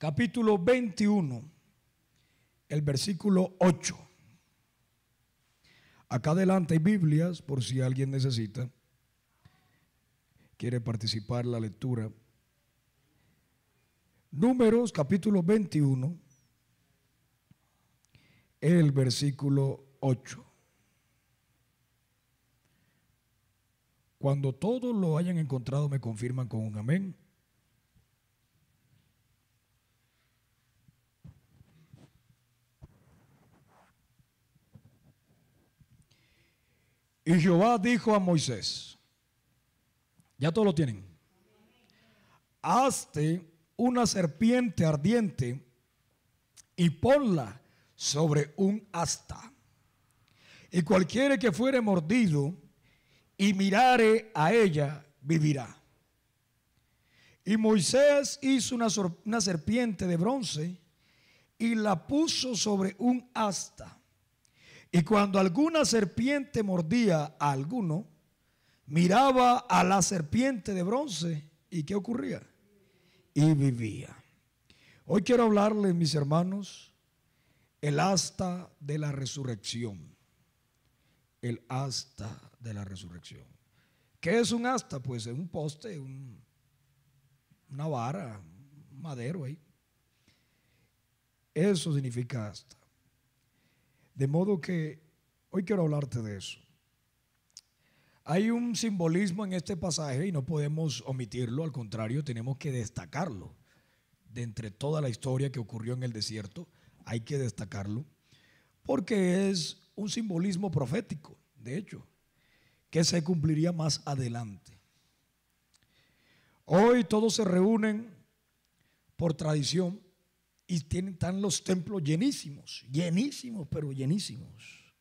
capítulo 21, el versículo 8. Acá adelante hay Biblias por si alguien necesita, quiere participar en la lectura. Números capítulo 21, el versículo 8. Cuando todos lo hayan encontrado, me confirman con un amén. Y Jehová dijo a Moisés, ya todos lo tienen, hazte una serpiente ardiente y ponla sobre un asta, y cualquiera que fuere mordido y mirare a ella, vivirá. Y Moisés hizo una serpiente de bronce y la puso sobre un asta. Y cuando alguna serpiente mordía a alguno, miraba a la serpiente de bronce, ¿y qué ocurría? Y vivía. Hoy quiero hablarles, mis hermanos, el asta de la resurrección. El asta de la resurrección. ¿Qué es un asta? Pues es un poste, una vara, un madero ahí. Eso significa asta. De modo que hoy quiero hablarte de eso. Hay un simbolismo en este pasaje y no podemos omitirlo, al contrario, tenemos que destacarlo. De entre toda la historia que ocurrió en el desierto, hay que destacarlo, porque es un simbolismo profético, de hecho, que se cumpliría más adelante. Hoy todos se reúnen por tradición y están los templos llenísimos, pero llenísimos.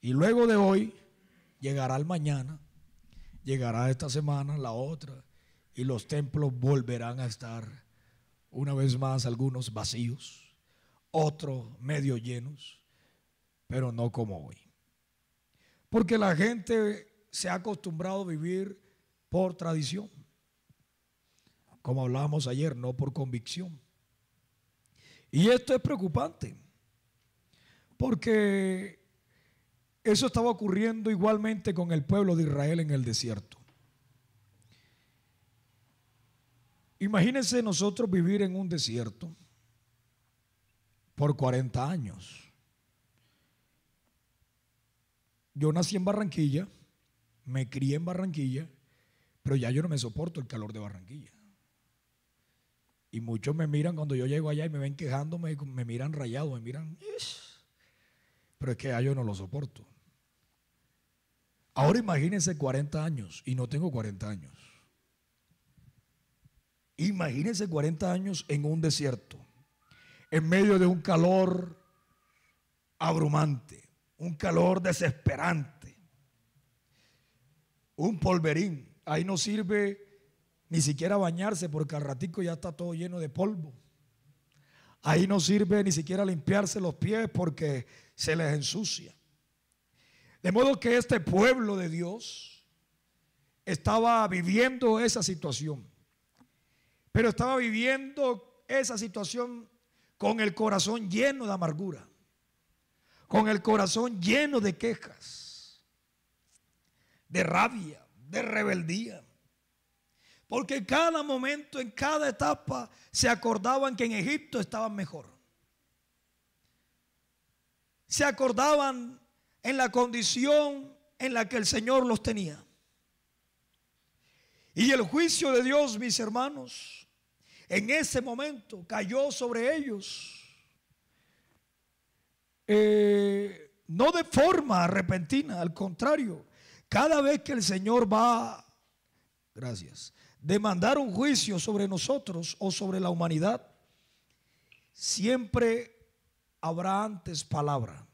Y luego de hoy llegará el mañana, llegará esta semana, la otra, y los templos volverán a estar una vez más, algunos vacíos, otros medio llenos, pero no como hoy. Porque la gente se ha acostumbrado a vivir por tradición, como hablábamos ayer, no por convicción. Y esto es preocupante, porque eso estaba ocurriendo igualmente con el pueblo de Israel en el desierto. Imagínense nosotros vivir en un desierto por 40 años. Yo nací en Barranquilla, me crié en Barranquilla, pero ya yo no me soporto el calor de Barranquilla. Y muchos me miran cuando yo llego allá y me ven quejándome, me miran rayado, me miran, pero es que ya yo no lo soporto. Ahora imagínense 40 años, y no tengo 40 años. Imagínense 40 años en un desierto, en medio de un calor abrumante, un calor desesperante, un polverín. Ahí no sirve ni siquiera bañarse porque al ratico ya está todo lleno de polvo. Ahí no sirve ni siquiera limpiarse los pies porque se les ensucia. De modo que este pueblo de Dios estaba viviendo esa situación, pero estaba viviendo esa situación con el corazón lleno de amargura, con el corazón lleno de quejas, de rabia, de rebeldía. Porque en cada momento, en cada etapa, se acordaban que en Egipto estaban mejor. Se acordaban en la condición en la que el Señor los tenía. Y el juicio de Dios, mis hermanos, en ese momento cayó sobre ellos. No de forma repentina, al contrario, cada vez que el Señor va, demandar un juicio sobre nosotros o sobre la humanidad, siempre habrá antes palabra,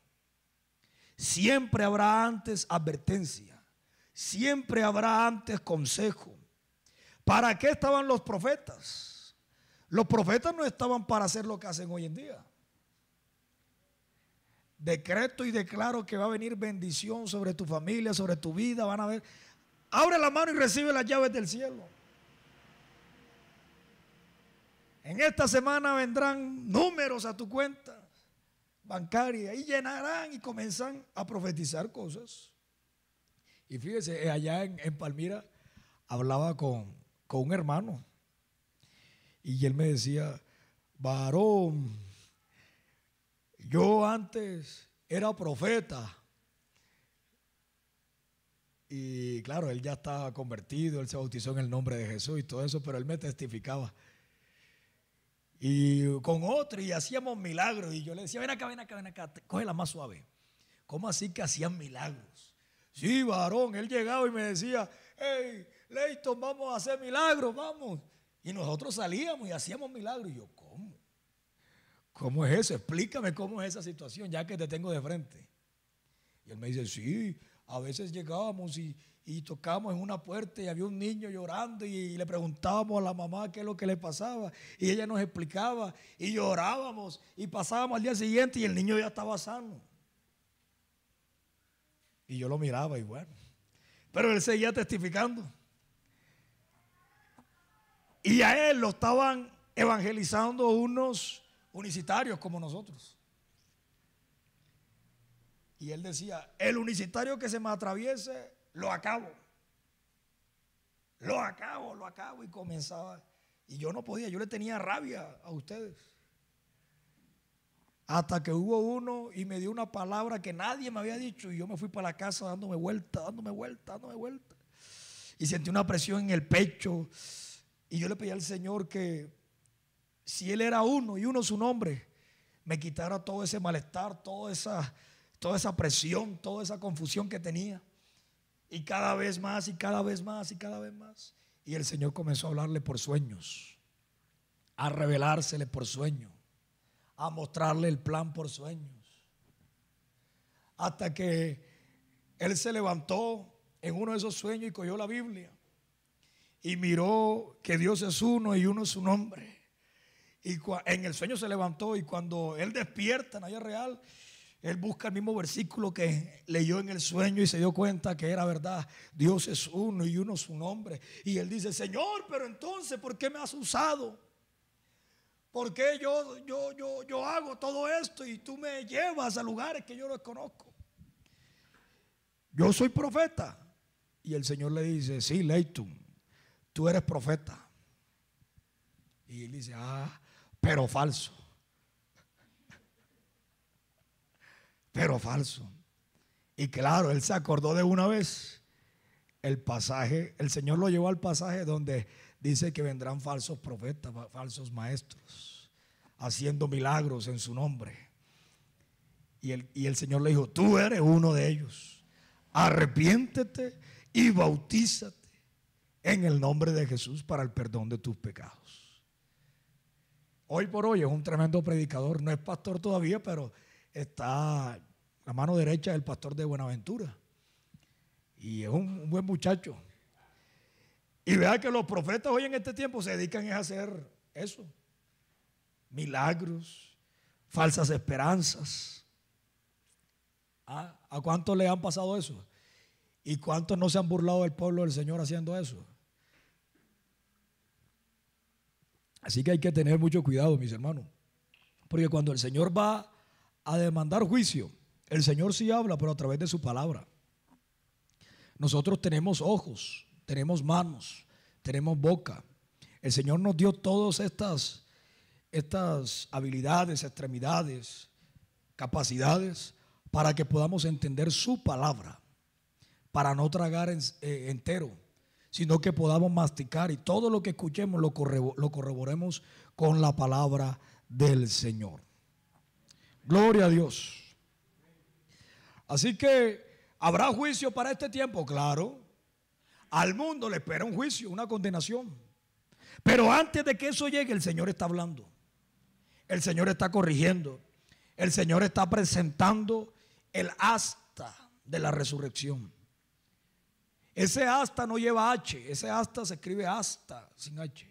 siempre habrá antes advertencia, siempre habrá antes consejo. ¿Para qué estaban los profetas? Los profetas no estaban para hacer lo que hacen hoy en día. Decreto y declaro que va a venir bendición sobre tu familia, sobre tu vida. Van a ver, abre la mano y recibe las llaves del cielo. En esta semana vendrán números a tu cuenta bancaria y llenarán, y comienzan a profetizar cosas. Y fíjese, allá en Palmira hablaba con un hermano y él me decía: varón, yo antes era profeta. Y claro, él ya estaba convertido, él se bautizó en el nombre de Jesús y todo eso, pero él me testificaba. Y con otro, y hacíamos milagros. Y yo le decía: ven acá, ven acá, ven acá, cógela más suave. ¿Cómo así que hacían milagros? Sí, varón, él llegaba y me decía: hey, Leighton, vamos a hacer milagros, vamos. Y nosotros salíamos y hacíamos milagros. Y yo: ¿cómo? ¿Cómo es eso? Explícame cómo es esa situación, ya que te tengo de frente. Y él me dice: sí, a veces llegábamos y tocábamos en una puerta y había un niño llorando y le preguntábamos a la mamá qué es lo que le pasaba y ella nos explicaba y llorábamos y pasábamos al día siguiente y el niño ya estaba sano. Y yo lo miraba y bueno, pero él seguía testificando. Y a él lo estaban evangelizando unos unicitarios como nosotros. Y él decía: el unicitario que se me atraviese, lo acabo. Lo acabo, lo acabo. Y comenzaba. Y yo no podía, yo le tenía rabia a ustedes. Hasta que hubo uno y me dio una palabra que nadie me había dicho. Y yo me fui para la casa dándome vuelta, dándome vuelta, dándome vuelta. Y sentí una presión en el pecho. Y yo le pedí al Señor que si Él era uno y uno su nombre, me quitara todo ese malestar, toda esa presión, toda esa confusión que tenía. Y cada vez más, y cada vez más, y cada vez más. Y el Señor comenzó a hablarle por sueños, a revelársele por sueños, a mostrarle el plan por sueños. Hasta que él se levantó en uno de esos sueños y cogió la Biblia. Y miró que Dios es uno y uno es su nombre. Y en el sueño se levantó, y cuando él despierta en la vida real, él busca el mismo versículo que leyó en el sueño y se dio cuenta que era verdad. Dios es uno y uno su nombre. Y él dice: Señor, pero entonces, ¿por qué me has usado? ¿Por qué yo hago todo esto y tú me llevas a lugares que yo no conozco? Yo soy profeta. Y el Señor le dice: sí, Leighton, tú eres profeta. Y él dice: pero falso. Pero falso. Y claro, él se acordó de una vez el pasaje. El Señor lo llevó al pasaje donde dice que vendrán falsos profetas, falsos maestros, haciendo milagros en su nombre. Y el Señor le dijo: tú eres uno de ellos. Arrepiéntete y bautízate en el nombre de Jesús para el perdón de tus pecados. Hoy por hoy es un tremendo predicador. No es pastor todavía, pero está la mano derecha del pastor de Buenaventura. Y es un buen muchacho. Y vea que los profetas hoy en este tiempo se dedican a hacer eso. Milagros, falsas esperanzas. ¿A cuántos le han pasado eso? ¿Y cuántos no se han burlado del pueblo del Señor haciendo eso? Así que hay que tener mucho cuidado, mis hermanos. Porque cuando el Señor va a demandar juicio, el Señor sí habla, pero a través de su palabra. Nosotros tenemos ojos, tenemos manos, tenemos boca. El Señor nos dio todas estas habilidades, extremidades, capacidades para que podamos entender su palabra, para no tragar entero, sino que podamos masticar y todo lo que escuchemos lo corroboremos con la palabra del Señor. Gloria a Dios. Así que ¿habrá juicio para este tiempo? Claro. Al mundo le espera un juicio, una condenación. Pero antes de que eso llegue, el Señor está hablando. El Señor está corrigiendo. El Señor está presentando el asta de la resurrección. Ese asta no lleva H, ese asta se escribe asta sin H,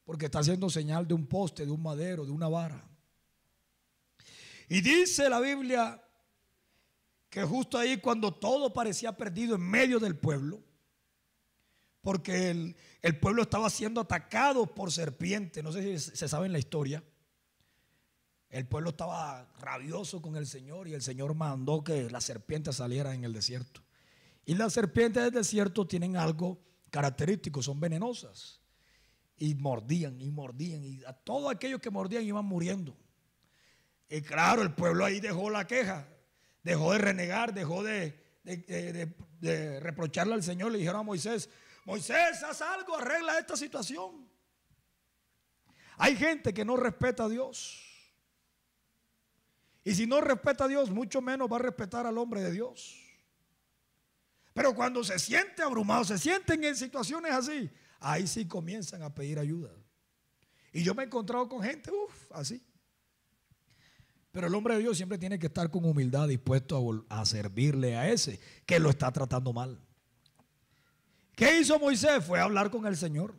porque está haciendo señal de un poste, de un madero, de una vara. Y dice la Biblia que justo ahí, cuando todo parecía perdido en medio del pueblo, porque el pueblo estaba siendo atacado por serpientes. No sé si se sabe en la historia. El pueblo estaba rabioso con el Señor y el Señor mandó que las serpientes salieran en el desierto. Y las serpientes del desierto tienen algo característico, son venenosas. Y mordían y a todos aquellos que mordían iban muriendo. Y claro, el pueblo ahí dejó la queja, dejó de renegar, dejó de reprocharle al Señor. Le dijeron a Moisés: Moisés, haz algo, arregla esta situación. Hay gente que no respeta a Dios. Y si no respeta a Dios, mucho menos va a respetar al hombre de Dios. Pero cuando se siente abrumado, se sienten en situaciones así, ahí sí comienzan a pedir ayuda. Y yo me he encontrado con gente, así. Pero el hombre de Dios siempre tiene que estar con humildad, dispuesto a servirle a ese que lo está tratando mal. ¿Qué hizo Moisés? Fue a hablar con el Señor.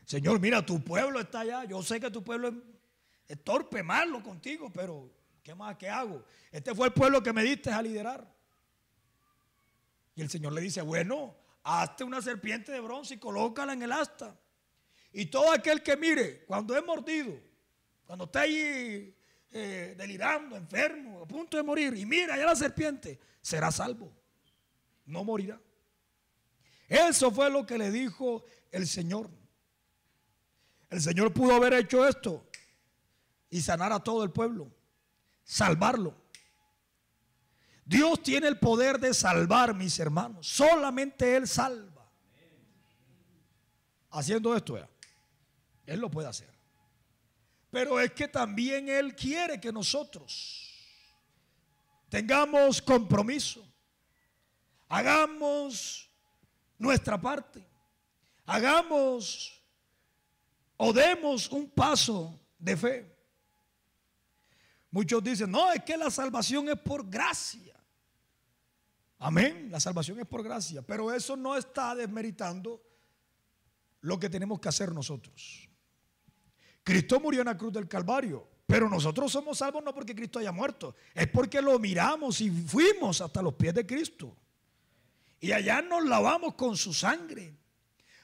Señor, mira, tu pueblo está allá. Yo sé que tu pueblo es torpe, malo contigo, pero ¿qué más? ¿Qué hago? Este fue el pueblo que me diste a liderar. Y el Señor le dice: bueno, hazte una serpiente de bronce y colócala en el asta. Y todo aquel que mire, cuando es mordido, cuando está ahí delirando, enfermo, a punto de morir, y mira allá la serpiente, será salvo, no morirá. Eso fue lo que le dijo el Señor. El Señor pudo haber hecho esto y sanar a todo el pueblo, salvarlo. Dios tiene el poder de salvar, mis hermanos. Solamente Él salva. Haciendo esto, Él lo puede hacer. Pero es que también Él quiere que nosotros tengamos compromiso, hagamos nuestra parte, hagamos o demos un paso de fe. Muchos dicen: no, es que la salvación es por gracia. Amén, la salvación es por gracia, pero eso no está desmeritando lo que tenemos que hacer nosotros. Cristo murió en la cruz del Calvario, pero nosotros somos salvos no porque Cristo haya muerto, es porque lo miramos y fuimos hasta los pies de Cristo. Y allá nos lavamos con su sangre,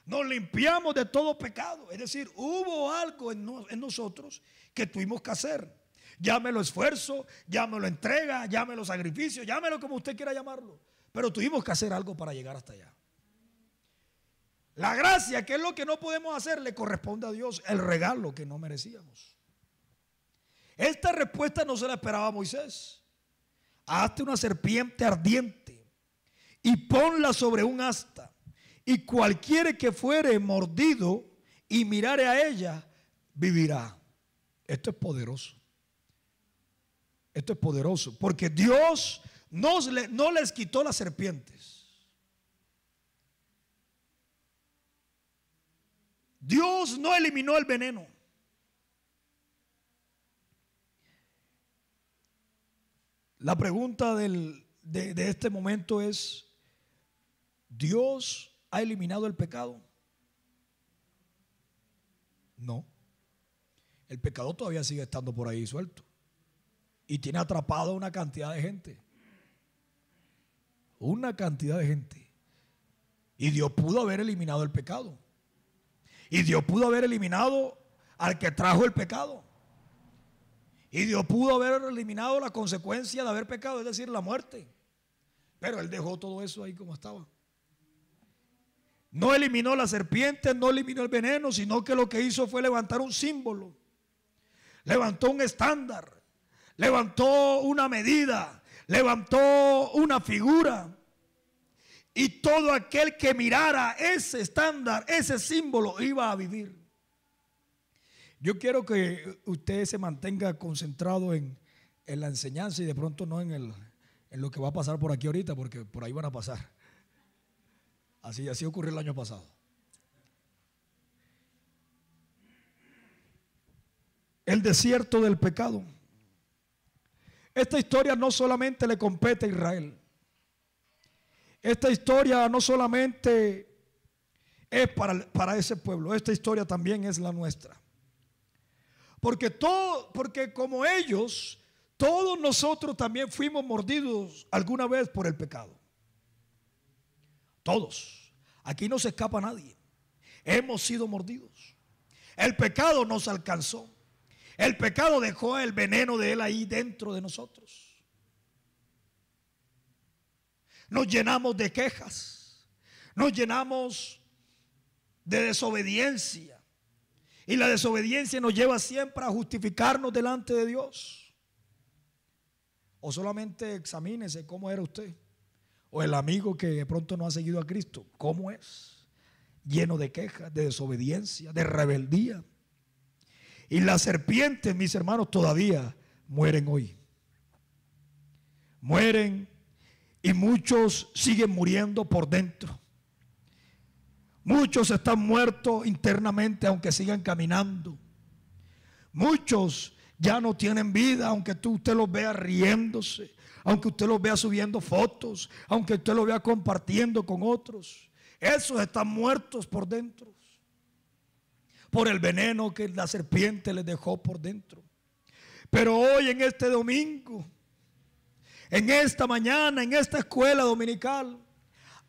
nos limpiamos de todo pecado. Es decir, hubo algo en nosotros que tuvimos que hacer. Llámelo esfuerzo, llámelo entrega, llámelo sacrificio, llámelo como usted quiera llamarlo. Pero tuvimos que hacer algo para llegar hasta allá. La gracia, que es lo que no podemos hacer, le corresponde a Dios, el regalo que no merecíamos. Esta respuesta no se la esperaba a Moisés. Hazte una serpiente ardiente y ponla sobre un asta, y cualquiera que fuere mordido y mirare a ella, vivirá. Esto es poderoso. Esto es poderoso, porque Dios no les quitó las serpientes. Dios no eliminó el veneno. La pregunta de este momento es: ¿Dios ha eliminado el pecado? No. El pecado todavía sigue estando por ahí suelto y tiene atrapado a una cantidad de gente. Una cantidad de gente. Y Dios pudo haber eliminado el pecado. Y Dios pudo haber eliminado al que trajo el pecado. Y Dios pudo haber eliminado la consecuencia de haber pecado, es decir, la muerte. Pero Él dejó todo eso ahí como estaba. No eliminó la serpiente, no eliminó el veneno, sino que lo que hizo fue levantar un símbolo. Levantó un estándar. Levantó una medida. Levantó una figura. Y todo aquel que mirara ese estándar, ese símbolo, iba a vivir. Yo quiero que usted se mantenga concentrado en la enseñanza y de pronto no en lo que va a pasar por aquí ahorita, porque por ahí van a pasar. Así ocurrió el año pasado. El desierto del pecado. Esta historia no solamente le compete a Israel. Esta historia no solamente es para ese pueblo. Esta historia también es la nuestra. Porque como ellos, todos nosotros también fuimos mordidos alguna vez por el pecado. Todos. Aquí no se escapa nadie. Hemos sido mordidos. El pecado nos alcanzó. El pecado dejó el veneno de él ahí dentro de nosotros. Nos llenamos de quejas. Nos llenamos de desobediencia. Y la desobediencia nos lleva siempre a justificarnos delante de Dios. O solamente examínese cómo era usted. O el amigo que de pronto no ha seguido a Cristo, ¿cómo es? Lleno de quejas, de desobediencia, de rebeldía. Y las serpientes, mis hermanos, todavía mueren hoy. Mueren y muchos siguen muriendo por dentro. Muchos están muertos internamente aunque sigan caminando. Muchos ya no tienen vida aunque usted los vea riéndose, aunque usted los vea subiendo fotos, aunque usted los vea compartiendo con otros. Esos están muertos por dentro, por el veneno que la serpiente les dejó por dentro. Pero hoy, en este domingo, en esta mañana, en esta escuela dominical,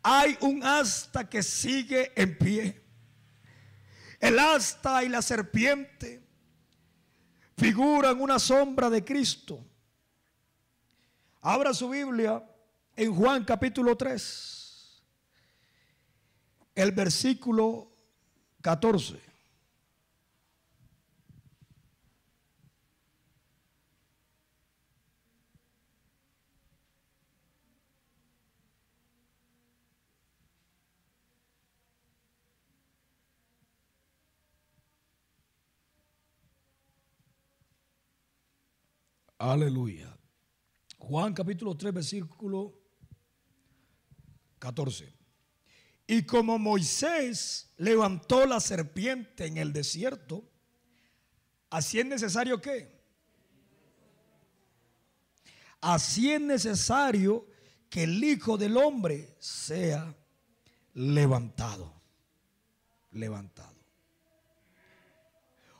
hay un asta que sigue en pie. El asta y la serpiente figuran una sombra de Cristo. Abra su Biblia en Juan capítulo 3, el versículo 14. Aleluya. Juan capítulo 3, versículo 14. Y como Moisés levantó la serpiente en el desierto, así es necesario que el Hijo del Hombre sea levantado.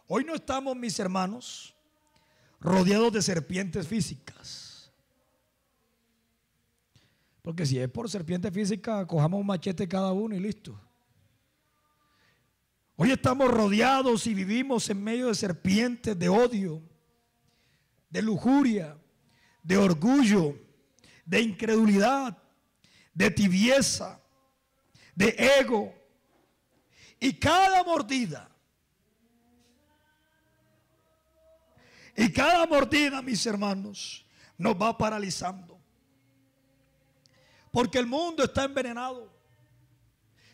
Hoy no estamos, mis hermanos, rodeados de serpientes físicas. Porque si es por serpiente física, cojamos un machete cada uno y listo. Hoy estamos rodeados y vivimos en medio de serpientes de odio, de lujuria, de orgullo, de incredulidad, de tibieza, de ego. Y cada mordida, mis hermanos, nos va paralizando. Porque el mundo está envenenado.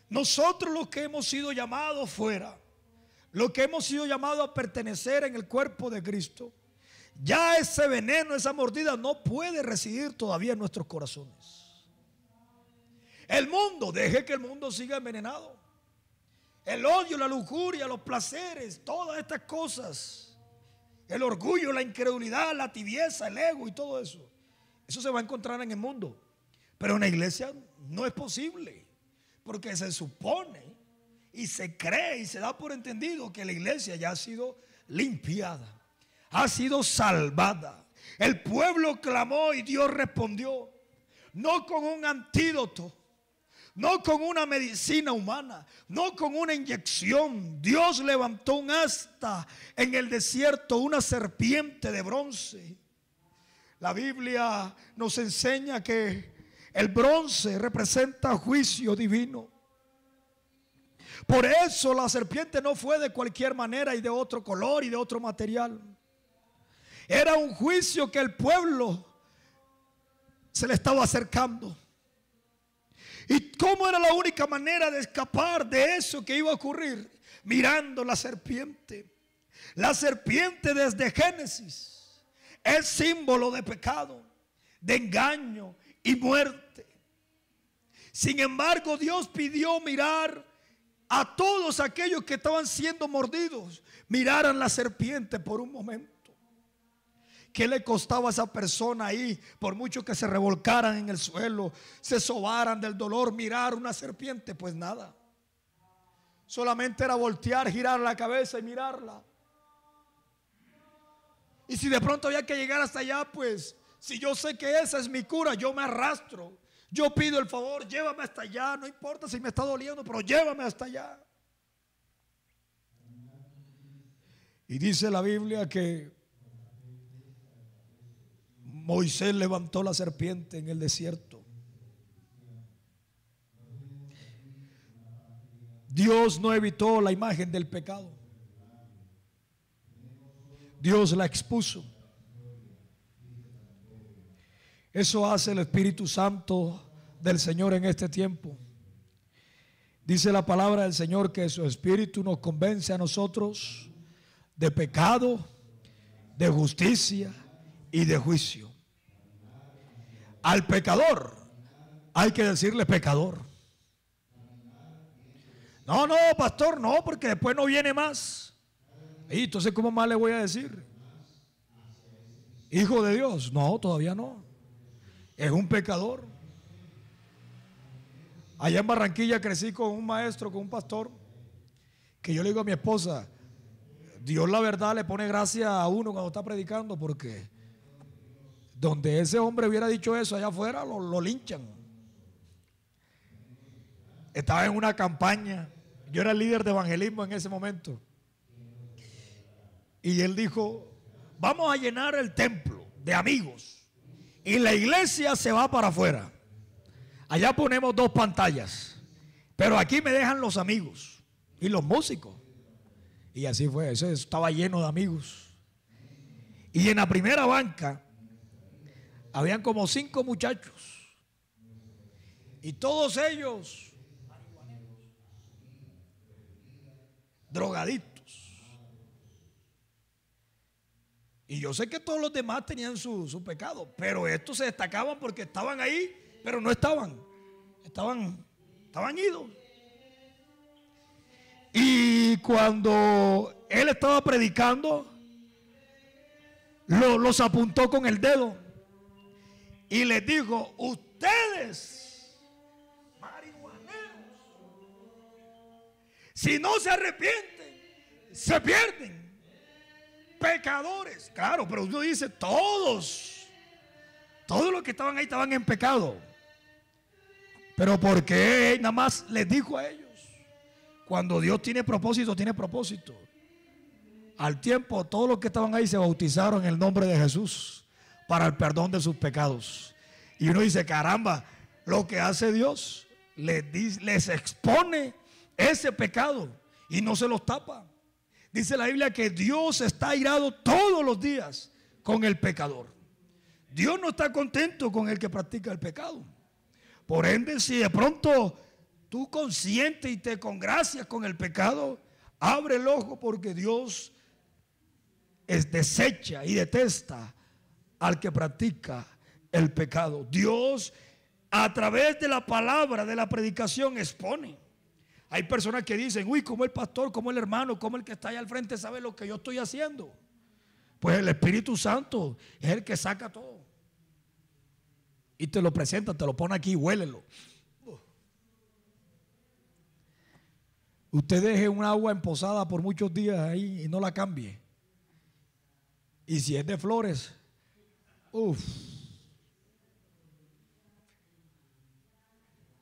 Nosotros, los que hemos sido llamados fuera, los que hemos sido llamados a pertenecer en el cuerpo de Cristo, ya ese veneno, esa mordida no puede residir todavía en nuestros corazones. El mundo, deje que el mundo siga envenenado. El odio, la lujuria, los placeres, todas estas cosas, el orgullo, la incredulidad, la tibieza, el ego y todo eso, eso se va a encontrar en el mundo. Pero en la iglesia no es posible, porque se supone y se cree y se da por entendido que la iglesia ya ha sido limpiada, ha sido salvada. El pueblo clamó y Dios respondió, no con un antídoto, no con una medicina humana, no con una inyección. Dios levantó un asta en el desierto, una serpiente de bronce. La Biblia nos enseña que el bronce representa juicio divino. Por eso la serpiente no fue de cualquier manera y de otro color y de otro material. Era un juicio que el pueblo se le estaba acercando. ¿Y cómo era la única manera de escapar de eso que iba a ocurrir? Mirando la serpiente. La serpiente desde Génesis es símbolo de pecado, de engaño y muerte. Sin embargo, Dios pidió mirar a todos aquellos que estaban siendo mordidos, miraran la serpiente por un momento. ¿Qué le costaba a esa persona ahí, por mucho que se revolcaran en el suelo, se sobaran del dolor, mirar una serpiente? Pues nada. Solamente era voltear, girar la cabeza y mirarla. Y si de pronto había que llegar hasta allá, pues si yo sé que esa es mi cura, yo me arrastro, Yo pido el favor, llévame hasta allá, no importa si me está doliendo, pero llévame hasta allá. Y dice la Biblia que Moisés levantó la serpiente en el desierto. Dios no evitó la imagen del pecado. Dios la expuso. Eso hace el Espíritu Santo del Señor en este tiempo. Dice la palabra del Señor que su Espíritu nos convence a nosotros de pecado, de justicia y de juicio. Al pecador hay que decirle pecador. No, no, pastor, no, porque después no viene más. Y entonces, ¿cómo más le voy a decir? Hijo de Dios. No, todavía no. Es un pecador. Allá en Barranquilla crecí con un maestro, con un pastor, que yo le digo a mi esposa, Dios la verdad le pone gracia a uno cuando está predicando, porque donde ese hombre hubiera dicho eso allá afuera, lo linchan. Estaba en una campaña, yo era el líder de evangelismo en ese momento, y él dijo, vamos a llenar el templo de amigos y la iglesia se va para afuera. Allá ponemos 2 pantallas, pero aquí me dejan los amigos y los músicos. Y así fue, eso estaba lleno de amigos. Y en la primera banca habían como 5 muchachos, y todos ellos drogaditos. Y yo sé que todos los demás tenían su pecado, pero estos se destacaban porque estaban ahí, pero no estaban idos. Y cuando él estaba predicando, los apuntó con el dedo y les dijo, ustedes, marihuaneros, si no se arrepienten, se pierden. Pecadores, claro, pero uno dice todos los que estaban ahí estaban en pecado. Pero ¿por qué nada más les dijo a ellos? Cuando Dios tiene propósito, tiene propósito. Al tiempo, todos los que estaban ahí se bautizaron en el nombre de Jesús para el perdón de sus pecados. Y uno dice, caramba, lo que hace Dios, les expone ese pecado y no se los tapa. Dice la Biblia que Dios está airado todos los días con el pecador. Dios no está contento con el que practica el pecado. Por ende, si de pronto tú conscientes y te congracias con el pecado, abre el ojo, porque Dios desecha y detesta al que practica el pecado. Dios, a través de la palabra, de la predicación, expone. Hay personas que dicen, uy, como el pastor, como el hermano, como el que está allá al frente sabe lo que yo estoy haciendo. Pues el Espíritu Santo es el que saca todo y te lo presenta, te lo pone aquí, huélelo. Usted deje un agua emposada por muchos días ahí y no la cambie. Y si es de flores, uff.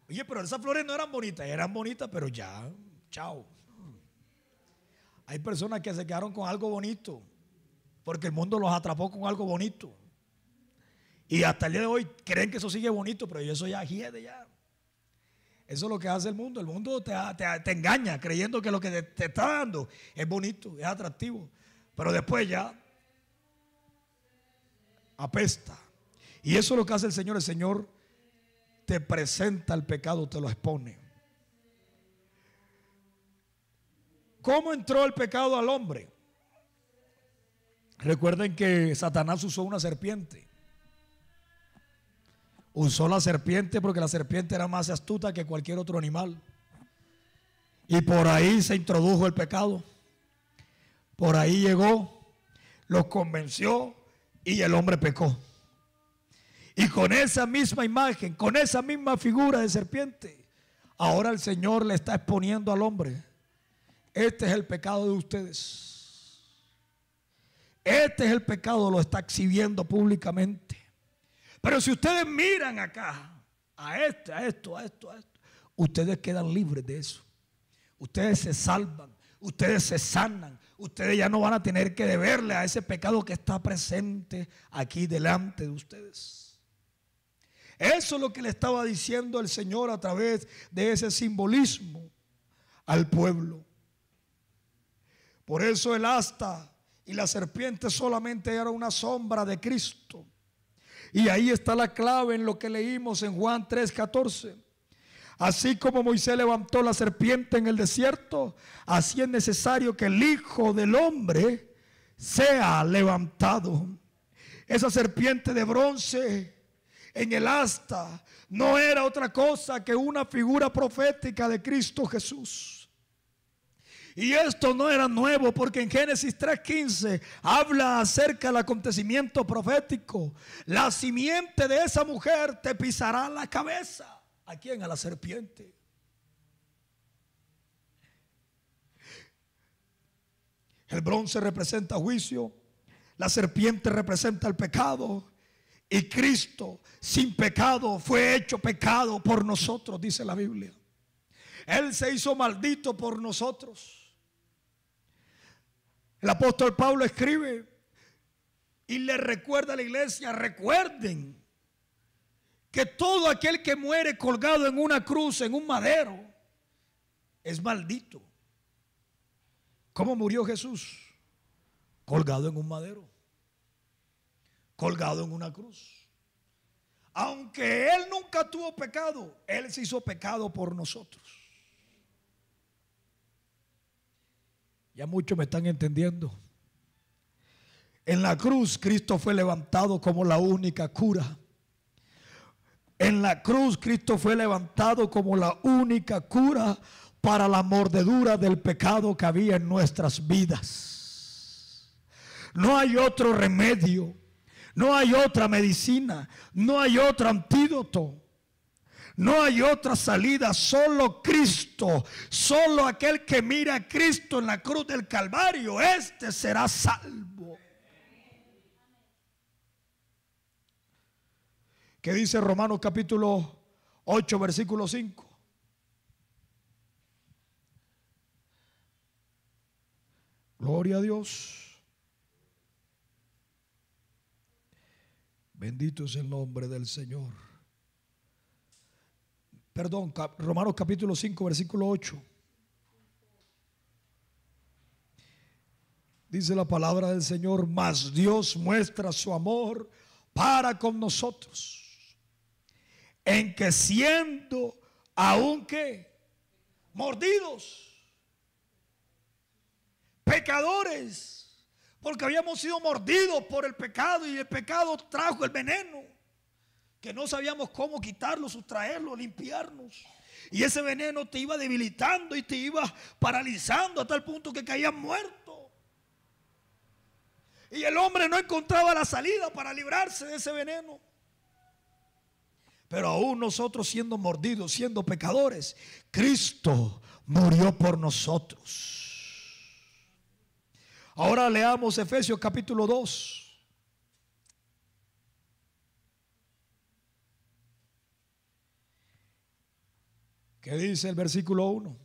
Oye, pero esas flores no eran bonitas, pero ya, chao. Hay personas que se quedaron con algo bonito, porque el mundo los atrapó con algo bonito. Y hasta el día de hoy creen que eso sigue bonito, pero eso ya hiede ya. Eso es lo que hace el mundo. El mundo te engaña creyendo que lo que te está dando es bonito, es atractivo. Pero después ya apesta. Y eso es lo que hace el Señor. El Señor te presenta el pecado, te lo expone. ¿Cómo entró el pecado al hombre? Recuerden que Satanás usó una serpiente. Usó la serpiente porque la serpiente era más astuta que cualquier otro animal. Y por ahí se introdujo el pecado. Por ahí llegó, los convenció y el hombre pecó. Y con esa misma imagen, con esa misma figura de serpiente, ahora el Señor le está exponiendo al hombre. Este es el pecado de ustedes. Este es el pecado, lo está exhibiendo públicamente. Pero si ustedes miran acá, a esto. Ustedes quedan libres de eso. Ustedes se salvan, ustedes se sanan, ustedes ya no van a tener que deberle a ese pecado que está presente aquí delante de ustedes. Eso es lo que le estaba diciendo el Señor a través de ese simbolismo al pueblo. Por eso el asta y la serpiente solamente era una sombra de Cristo. Y ahí está la clave en lo que leímos en Juan 3:14. Así como Moisés levantó la serpiente en el desierto, así es necesario que el Hijo del Hombre sea levantado. Esa serpiente de bronce en el asta no era otra cosa que una figura profética de Cristo Jesús. Y esto no era nuevo, porque en Génesis 3:15 habla acerca del acontecimiento profético. La simiente de esa mujer te pisará la cabeza. ¿A quién? A la serpiente. El bronce representa juicio, la serpiente representa el pecado, y Cristo sin pecado fue hecho pecado por nosotros, dice la Biblia. Él se hizo maldito por nosotros. El apóstol Pablo escribe y le recuerda a la iglesia: recuerden que todo aquel que muere colgado en una cruz, en un madero, es maldito. ¿Cómo murió Jesús? Colgado en un madero, colgado en una cruz. Aunque Él nunca tuvo pecado, Él se hizo pecado por nosotros. Ya muchos me están entendiendo. En la cruz Cristo fue levantado como la única cura. En la cruz Cristo fue levantado como la única cura para la mordedura del pecado que había en nuestras vidas. No hay otro remedio, no hay otra medicina, no hay otro antídoto, no hay otra salida, solo Cristo. Solo aquel que mira a Cristo en la cruz del Calvario, este será salvo. ¿Qué dice Romanos capítulo 8 versículo 5? Gloria a Dios. Bendito es el nombre del Señor. Perdón, Romanos capítulo 5 versículo 8. Dice la palabra del Señor: mas Dios muestra su amor para con nosotros, en que siendo aún que mordidos, pecadores, porque habíamos sido mordidos por el pecado, y el pecado trajo el veneno que no sabíamos cómo quitarlo, sustraerlo, limpiarnos. Y ese veneno te iba debilitando y te iba paralizando a tal punto que caías muerto. Y el hombre no encontraba la salida para librarse de ese veneno. Pero aún nosotros, siendo mordidos, siendo pecadores, Cristo murió por nosotros. Ahora leamos Efesios capítulo 2. ¿Qué dice el versículo 1?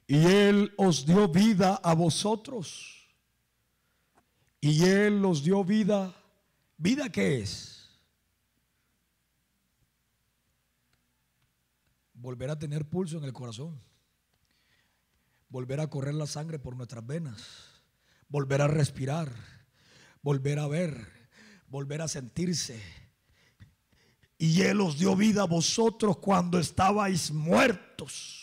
Y Él os dio vida a vosotros. Y Él os dio vida. ¿Vida qué es? Volver a tener pulso en el corazón. Volver a correr la sangre por nuestras venas. Volver a respirar. Volver a ver. Volver a sentirse. Y Él os dio vida a vosotros cuando estabais muertos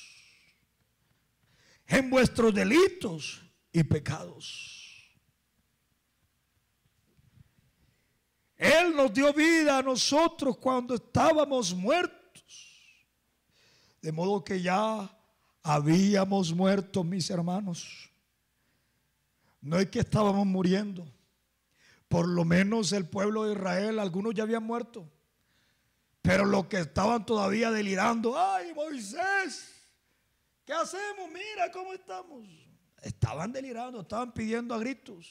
en vuestros delitos y pecados. Él nos dio vida a nosotros cuando estábamos muertos. De modo que ya habíamos muerto, mis hermanos. No es que estábamos muriendo. Por lo menos el pueblo de Israel, algunos ya habían muerto. Pero los que estaban todavía delirando: ay, Moisés, ¿qué hacemos? Mira cómo estamos. Estaban delirando, estaban pidiendo a gritos.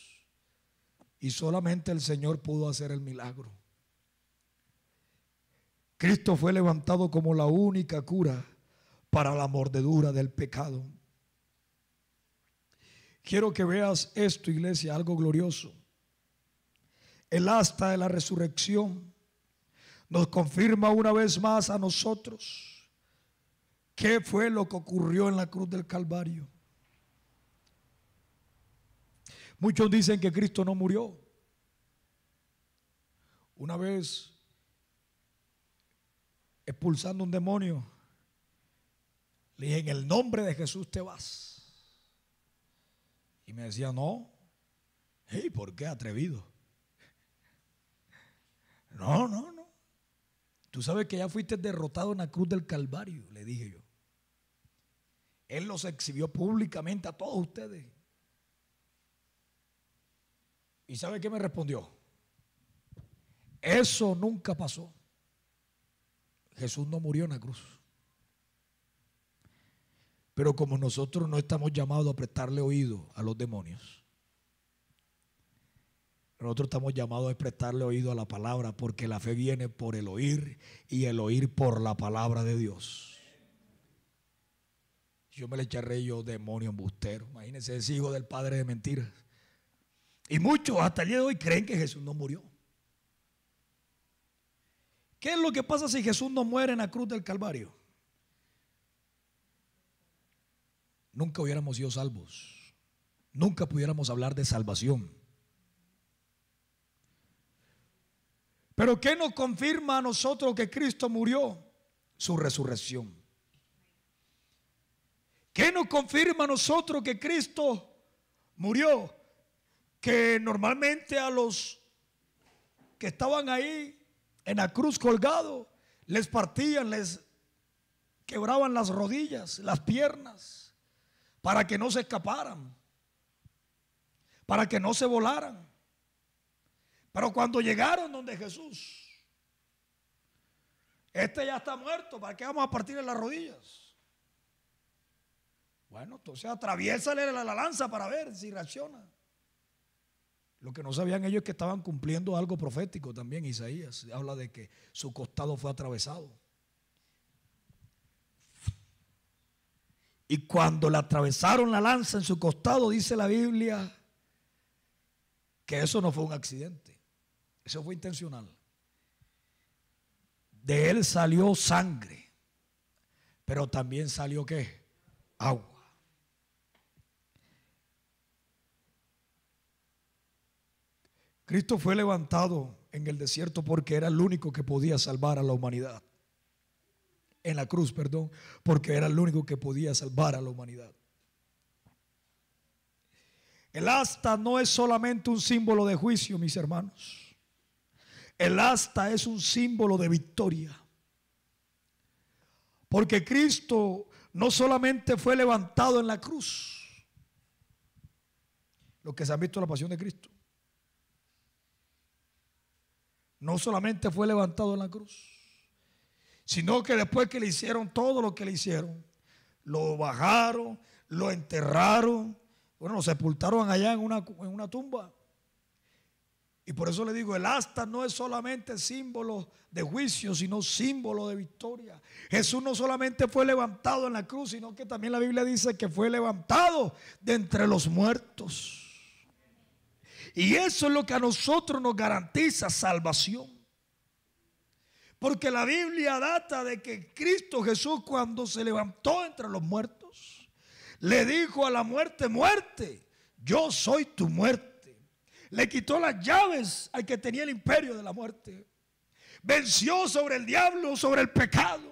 Y solamente el Señor pudo hacer el milagro. Cristo fue levantado como la única cura para la mordedura del pecado. Quiero que veas esto, iglesia, algo glorioso. El asta de la resurrección nos confirma una vez más a nosotros qué fue lo que ocurrió en la cruz del Calvario. Muchos dicen que Cristo no murió. Una vez, expulsando un demonio, le dije: en el nombre de Jesús te vas. Y me decía: no. Hey, ¿por qué atrevido? No. Tú sabes que ya fuiste derrotado en la cruz del Calvario, le dije yo. Él los exhibió públicamente a todos ustedes. ¿Y sabe qué me respondió? Eso nunca pasó. Jesús no murió en la cruz. Pero como nosotros no estamos llamados a prestarle oído a los demonios, nosotros estamos llamados a prestarle oído a la palabra, porque la fe viene por el oír y el oír por la palabra de Dios. Yo me le echaré yo demonio embustero. Imagínense, ese hijo del padre de mentiras. Y muchos hasta el día de hoy creen que Jesús no murió. ¿Qué es lo que pasa si Jesús no muere en la cruz del Calvario? Nunca hubiéramos sido salvos. Nunca pudiéramos hablar de salvación. Pero ¿qué nos confirma a nosotros que Cristo murió? Su resurrección. ¿Qué nos confirma a nosotros que Cristo murió? Que normalmente a los que estaban ahí en la cruz colgado, les partían, les quebraban las rodillas, las piernas, para que no se escaparan, para que no se volaran. Pero cuando llegaron donde Jesús, este ya está muerto, ¿para qué vamos a partirle las rodillas? Bueno, entonces atraviésale la lanza para ver si reacciona. Lo que no sabían ellos es que estaban cumpliendo algo profético también. Isaías habla de que su costado fue atravesado. Y cuando le atravesaron la lanza en su costado, dice la Biblia que eso no fue un accidente, eso fue intencional. De él salió sangre, pero también salió ¿qué? Agua. Cristo fue levantado en el desierto porque era el único que podía salvar a la humanidad. En la cruz, perdón, porque era el único que podía salvar a la humanidad. El asta no es solamente un símbolo de juicio, mis hermanos. El asta es un símbolo de victoria. Porque Cristo no solamente fue levantado en la cruz. Los que se han visto la pasión de Cristo. No solamente fue levantado en la cruz, sino que después que le hicieron todo lo que le hicieron, lo bajaron, lo enterraron, bueno, lo sepultaron allá en una tumba. Y por eso le digo, el asta no es solamente símbolo de juicio, sino símbolo de victoria. Jesús no solamente fue levantado en la cruz, sino que también la Biblia dice que fue levantado de entre los muertos. Y eso es lo que a nosotros nos garantiza salvación. Porque la Biblia data de que Cristo Jesús, cuando se levantó entre los muertos, le dijo a la muerte: muerte, yo soy tu muerte. Le quitó las llaves al que tenía el imperio de la muerte. Venció sobre el diablo, sobre el pecado.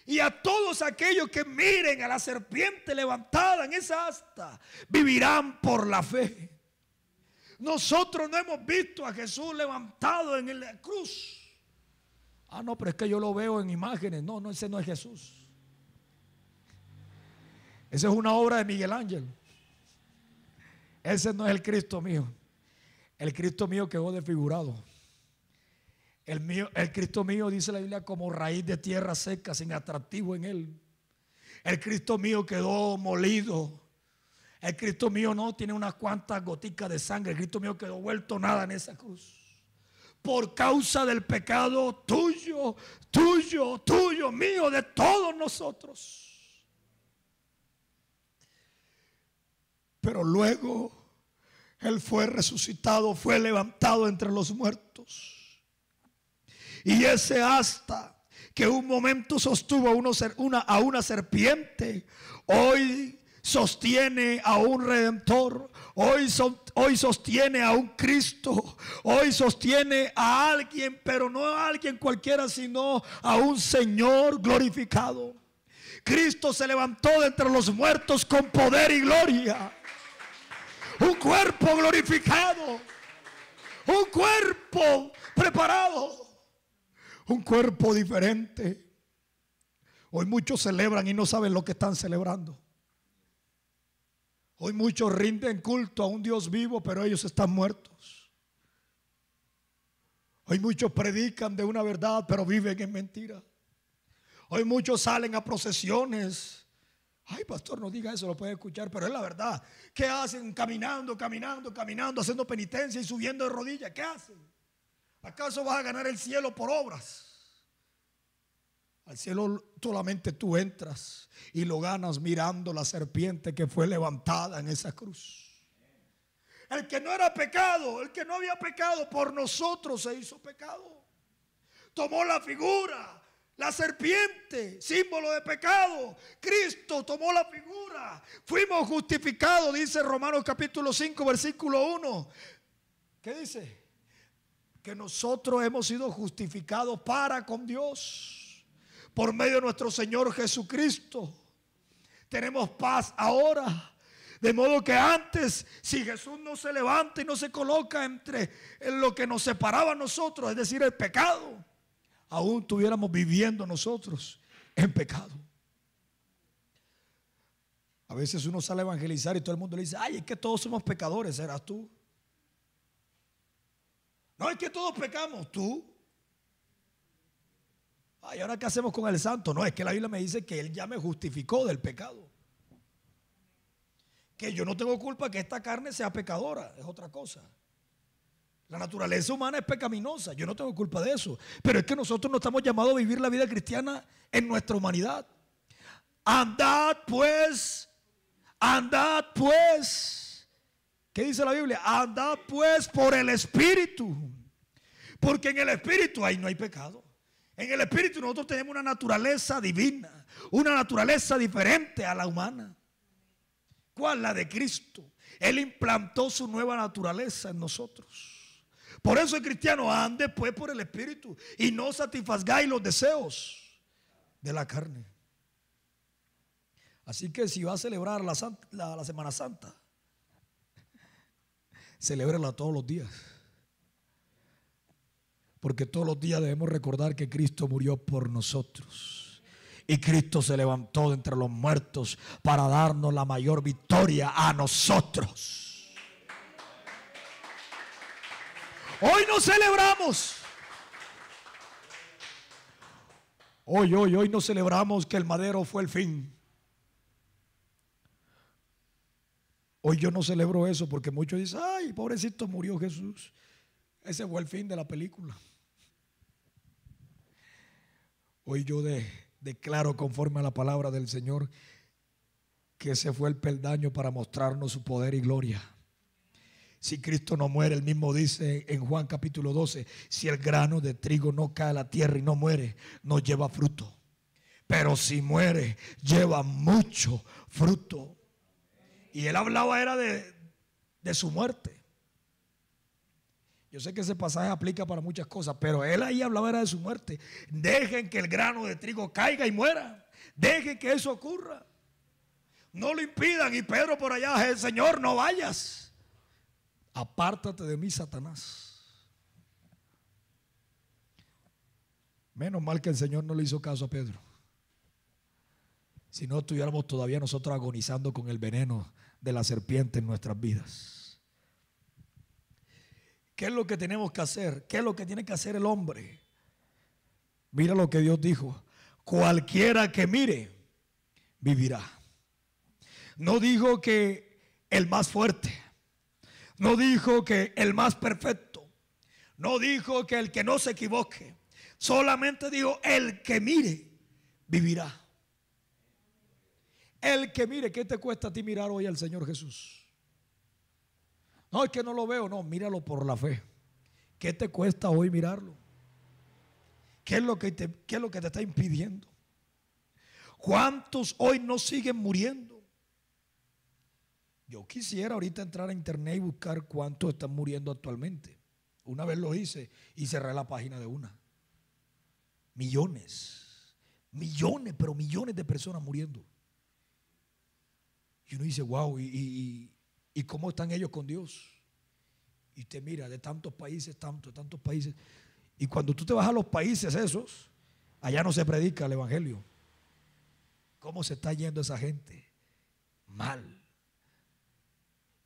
Y a todos aquellos que miren a la serpiente levantada en esa asta, vivirán por la fe. Nosotros no hemos visto a Jesús levantado en la cruz. Ah, no, pero es que yo lo veo en imágenes. No, ese no es Jesús. Esa es una obra de Miguel Ángel. Ese no es el Cristo mío. El Cristo mío quedó desfigurado. El Cristo mío, dice la Biblia, como raíz de tierra seca, sin atractivo en él. El Cristo mío quedó molido. El Cristo mío no tiene unas cuantas goticas de sangre. El Cristo mío quedó vuelto nada en esa cruz. por causa del pecado tuyo, tuyo, tuyo, mío, de todos nosotros. Pero luego Él fue resucitado, fue levantado entre los muertos. Y ese asta que un momento sostuvo a una serpiente, hoy sostiene a un redentor, hoy sostiene a un Cristo, hoy sostiene a alguien, pero no a alguien cualquiera, sino a un Señor glorificado. Cristo se levantó de entre los muertos con poder y gloria. Un cuerpo glorificado, un cuerpo preparado, un cuerpo diferente. Hoy muchos celebran y no saben lo que están celebrando. Hoy muchos rinden culto a un Dios vivo, pero ellos están muertos. Hoy muchos predican de una verdad, pero viven en mentira. Hoy muchos salen a procesiones. Ay, pastor, no diga eso, lo puede escuchar, pero es la verdad. ¿Qué hacen? Caminando, haciendo penitencia y subiendo de rodillas. ¿Qué hacen? ¿Acaso vas a ganar el cielo por obras? Al cielo solamente tú entras y lo ganas mirando la serpiente que fue levantada en esa cruz. El que no era pecado, el que no había pecado, por nosotros se hizo pecado. Tomó la figura, la serpiente, símbolo de pecado. Cristo tomó la figura. Fuimos justificados, dice Romanos capítulo 5, versículo 1. ¿Qué dice? Que nosotros hemos sido justificados para con Dios por medio de nuestro Señor Jesucristo. Tenemos paz ahora. De modo que antes, si Jesús no se levanta y no se coloca entre lo que nos separaba a nosotros, es decir, el pecado, aún estuviéramos viviendo nosotros en pecado. A veces uno sale a evangelizar y todo el mundo le dice: ay, es que todos somos pecadores. ¿Serás tú? No, es que todos pecamos. ¿Tú? Ay, ¿ahora qué hacemos con el santo? No, es que la Biblia me dice que Él ya me justificó del pecado. Que yo no tengo culpa que esta carne sea pecadora, es otra cosa. La naturaleza humana es pecaminosa, yo no tengo culpa de eso. Pero es que nosotros no estamos llamados a vivir la vida cristiana en nuestra humanidad. Andad pues. ¿Qué dice la Biblia? Andad pues por el Espíritu. Porque en el Espíritu ahí no hay pecado. En el Espíritu nosotros tenemos una naturaleza divina, una naturaleza diferente a la humana. ¿Cuál? La de Cristo. Él implantó su nueva naturaleza en nosotros. Por eso el cristiano ande pues por el Espíritu y no satisfagáis los deseos de la carne. Así que si va a celebrar la Semana Santa, celébrala todos los días. Porque todos los días debemos recordar que Cristo murió por nosotros. Y Cristo se levantó de entre los muertos para darnos la mayor victoria a nosotros. Hoy no celebramos. Hoy no celebramos que el madero fue el fin. Hoy yo no celebro eso porque muchos dicen: ay, pobrecito, murió Jesús. Ese fue el fin de la película. Hoy yo declaro conforme a la palabra del Señor que ese fue el peldaño para mostrarnos su poder y gloria. Si Cristo no muere, él mismo dice en Juan capítulo 12: si el grano de trigo no cae a la tierra y no muere, no lleva fruto. Pero si muere, lleva mucho fruto. Y él hablaba era de su muerte. Yo sé que ese pasaje aplica para muchas cosas, pero él ahí hablaba era de su muerte. Dejen que el grano de trigo caiga y muera. Dejen que eso ocurra. No lo impidan. Y Pedro por allá: el Señor, no vayas. Apártate de mí, Satanás. Menos mal que el Señor no le hizo caso a Pedro. Si no, estuviéramos todavía nosotros agonizando con el veneno de la serpiente en nuestras vidas. ¿Qué es lo que tenemos que hacer? ¿Qué es lo que tiene que hacer el hombre? Mira lo que Dios dijo: cualquiera que mire, vivirá. No dijo que el más fuerte, no dijo que el más perfecto, No dijo que el que no se equivoque. Solamente dijo: el que mire, vivirá. El que mire. ¿Qué te cuesta a ti mirar hoy al Señor Jesús? No, es que no lo veo. No, míralo por la fe. ¿Qué te cuesta hoy mirarlo? ¿Qué es lo que te está impidiendo? ¿Cuántos hoy no siguen muriendo? Yo quisiera ahorita entrar a internet y buscar cuántos están muriendo actualmente. Una vez lo hice y cerré la página de una. Millones, pero millones de personas muriendo. Y uno dice: wow, ¿y cómo están ellos con Dios? Y usted mira, de tantos países, tantos países. Y cuando tú te vas a los países esos, allá no se predica el evangelio. ¿Cómo se está yendo esa gente? Mal.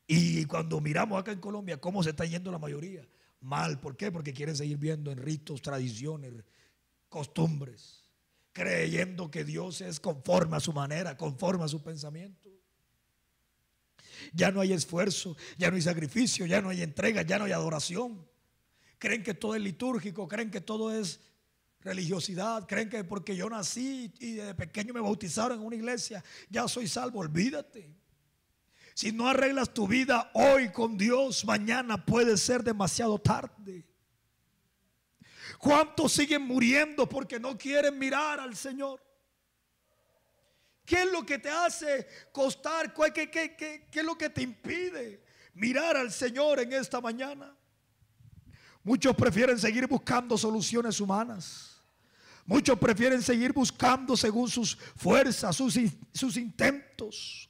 Y cuando miramos acá en Colombia, ¿cómo se está yendo la mayoría? Mal. ¿Por qué? Porque quieren seguir viendo en ritos, tradiciones, costumbres, creyendo que Dios es conforme a su manera, conforme a su pensamiento. Ya no hay esfuerzo, ya no hay sacrificio, ya no hay entrega, ya no hay adoración. Creen que todo es litúrgico, creen que todo es religiosidad, creen que porque yo nací y desde pequeño me bautizaron en una iglesia, ya soy salvo. Olvídate. Si no arreglas tu vida hoy con Dios, mañana puede ser demasiado tarde. ¿Cuántos siguen muriendo porque no quieren mirar al Señor? ¿Qué es lo que te hace costar? ¿Qué es lo que te impide mirar al Señor en esta mañana? Muchos prefieren seguir buscando soluciones humanas. Muchos prefieren seguir buscando según sus fuerzas, sus intentos.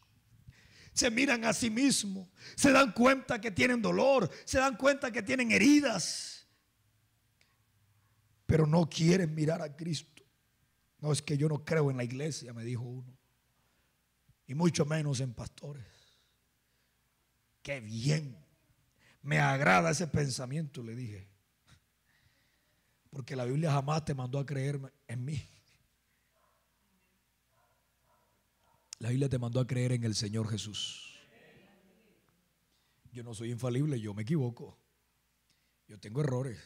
Se miran a sí mismos, se dan cuenta que tienen dolor, se dan cuenta que tienen heridas, pero no quieren mirar a Cristo. No, es que yo no creo en la iglesia, me dijo uno, y mucho menos en pastores. Qué bien, me agrada ese pensamiento, le dije, porque la Biblia jamás te mandó a creer en mí. La Biblia te mandó a creer en el Señor Jesús. Yo no soy infalible, yo me equivoco, yo tengo errores.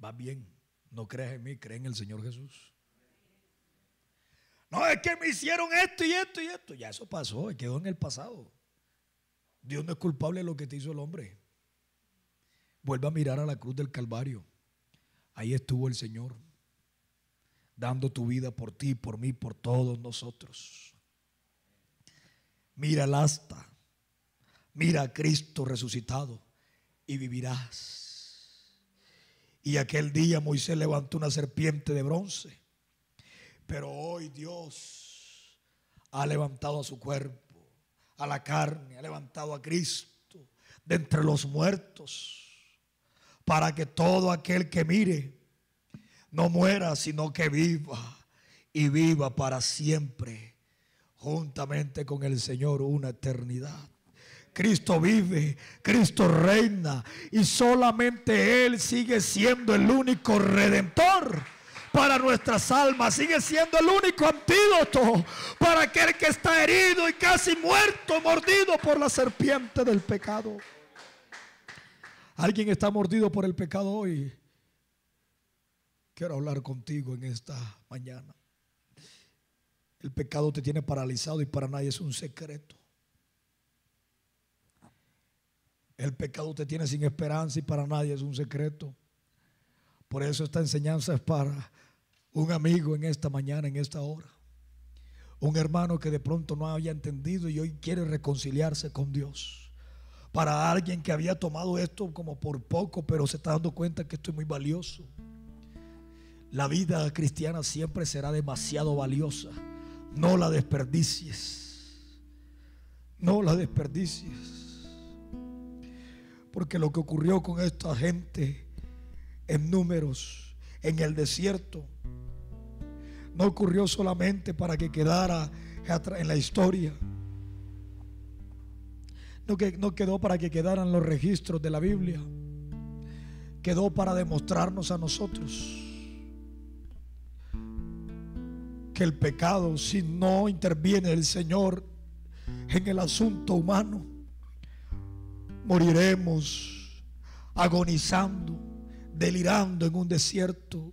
Va bien, no creas en mí, cree en el Señor Jesús. No, es que me hicieron esto y esto y esto. Ya eso pasó, quedó en el pasado. Dios no es culpable de lo que te hizo el hombre. Vuelve a mirar a la cruz del Calvario. Ahí estuvo el Señor, dando tu vida por ti, por mí, por todos nosotros. Mira el asta, mira a Cristo resucitado y vivirás. Y aquel día Moisés levantó una serpiente de bronce, pero hoy Dios ha levantado a su cuerpo, a la carne, ha levantado a Cristo de entre los muertos, para que todo aquel que mire no muera, sino que viva, y viva para siempre, juntamente con el Señor una eternidad. Cristo vive, Cristo reina, y solamente Él sigue siendo el único redentor para nuestras almas. Sigue siendo el único antídoto para aquel que está herido y casi muerto, mordido por la serpiente del pecado. ¿Alguien está mordido por el pecado hoy? Quiero hablar contigo en esta mañana. El pecado te tiene paralizado y para nadie es un secreto. El pecado te tiene sin esperanza y para nadie es un secreto. Por eso esta enseñanza es para un amigo en esta mañana, en esta hora. Un hermano que de pronto no había entendido y hoy quiere reconciliarse con Dios. Para alguien que había tomado esto como por poco, pero se está dando cuenta que esto es muy valioso. La vida cristiana siempre será demasiado valiosa. No la desperdicies. No la desperdicies. Porque lo que ocurrió con esta gente en Números, en el desierto, no ocurrió solamente para que quedara en la historia. No quedó para que quedaran los registros de la Biblia. Quedó para demostrarnos a nosotros que el pecado, si no interviene el Señor en el asunto humano, moriremos agonizando, delirando en un desierto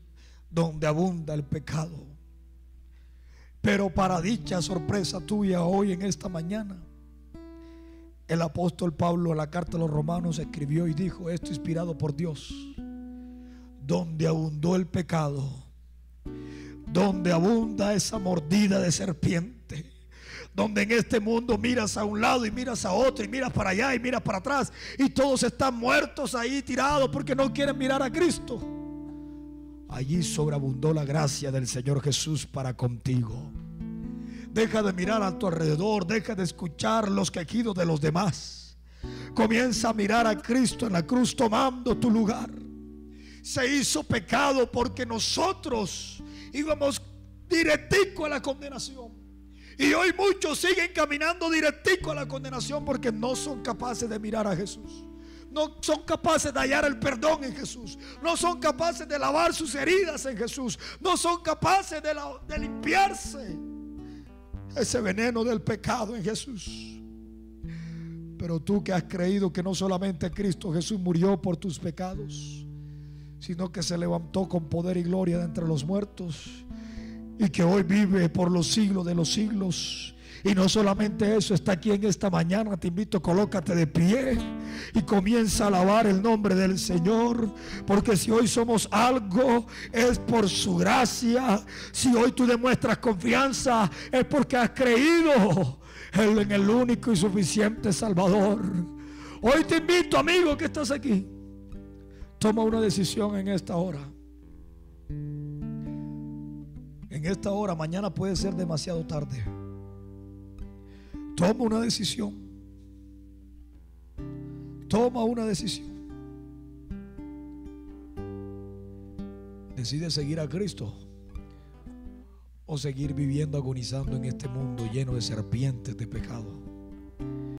donde abunda el pecado. Pero para dicha sorpresa tuya hoy en esta mañana, el apóstol Pablo en la carta a los Romanos escribió y dijo esto inspirado por Dios: donde abundó el pecado, donde abunda esa mordida de serpiente, donde en este mundo miras a un lado y miras a otro, y miras para allá y miras para atrás, y todos están muertos ahí tirados porque no quieren mirar a Cristo, allí sobreabundó la gracia del Señor Jesús para contigo. Deja de mirar a tu alrededor, deja de escuchar los quejidos de los demás. Comienza a mirar a Cristo en la cruz tomando tu lugar. Se hizo pecado porque nosotros íbamos directico a la condenación. Y hoy muchos siguen caminando directico a la condenación porque no son capaces de mirar a Jesús. No son capaces de hallar el perdón en Jesús. No son capaces de lavar sus heridas en Jesús. No son capaces de limpiarse ese veneno del pecado en Jesús. Pero tú que has creído que no solamente Cristo Jesús murió por tus pecados, sino que se levantó con poder y gloria de entre los muertos, y que hoy vive por los siglos de los siglos. Y no solamente eso, está aquí en esta mañana. Te invito, colócate de pie y comienza a alabar el nombre del Señor, porque si hoy somos algo es por su gracia. Si hoy tú demuestras confianza es porque has creído en el único y suficiente Salvador. Hoy te invito, amigo que estás aquí, toma una decisión en esta hora. En esta hora, mañana puede ser demasiado tarde. Toma una decisión. Toma una decisión. Decide seguir a Cristo o seguir viviendo agonizando en este mundo lleno de serpientes de pecado.